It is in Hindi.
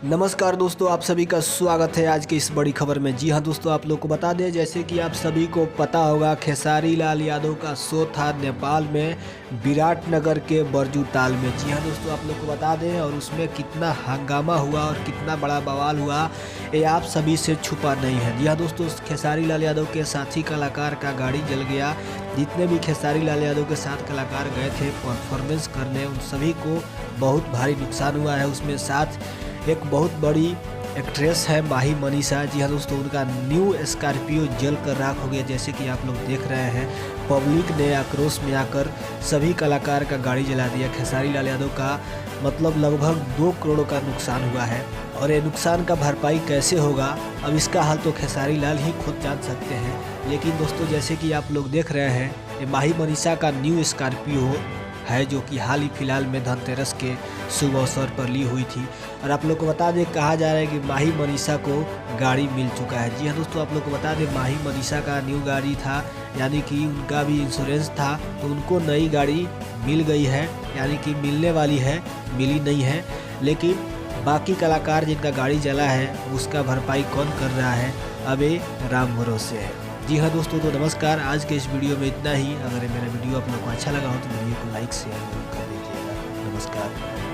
नमस्कार दोस्तों, आप सभी का स्वागत है आज की इस बड़ी खबर में। जी हाँ दोस्तों, आप लोग को बता दें, जैसे कि आप सभी को पता होगा, खेसारी लाल यादव का शो था नेपाल में विराटनगर के बरजू-ताल में। जी हाँ दोस्तों, आप लोग को बता दें, और उसमें कितना हंगामा हुआ और कितना बड़ा बवाल हुआ, ये आप सभी से छुपा नहीं है। जी हाँ दोस्तों, खेसारी लाल यादव के साथी कलाकार का गाड़ी जल गया। जितने भी खेसारी लाल यादव के साथ कलाकार गए थे परफॉर्मेंस करने, उन सभी को बहुत भारी नुकसान हुआ है। उसमें साथ एक बहुत बड़ी एक्ट्रेस है माही मनीषा। जी हाँ दोस्तों, उनका न्यू स्कॉर्पियो जल कर राख हो गया। जैसे कि आप लोग देख रहे हैं, पब्लिक ने आक्रोश में आकर सभी कलाकार का गाड़ी जला दिया। खेसारी लाल यादव का मतलब लगभग 2 करोड़ का नुकसान हुआ है, और ये नुकसान का भरपाई कैसे होगा, अब इसका हल तो खेसारी लाल ही खुद जान सकते हैं। लेकिन दोस्तों, जैसे कि आप लोग देख रहे हैं, ये माही मनीषा का न्यू स्कॉर्पियो है, जो कि हाल ही फिलहाल में धनतेरस के शुभ अवसर पर ली हुई थी। और आप लोग को बता दें, कहा जा रहा है कि माही मनीषा को गाड़ी मिल चुका है। जी हाँ दोस्तों, आप लोग को बता दें, माही मनीषा का न्यू गाड़ी था, यानी कि उनका भी इंश्योरेंस था, तो उनको नई गाड़ी मिल गई है, यानी कि मिलने वाली है, मिली नहीं है। लेकिन बाकी कलाकार जिनका गाड़ी जला है, उसका भरपाई कौन कर रहा है, अब ये राम भरोसे है। जी हाँ दोस्तों, तो नमस्कार। आज के इस वीडियो में इतना ही। अगर मेरा वीडियो आप लोग को अच्छा लगा हो तो वीडियो को लाइक शेयर कर दीजिएगा। नमस्कार।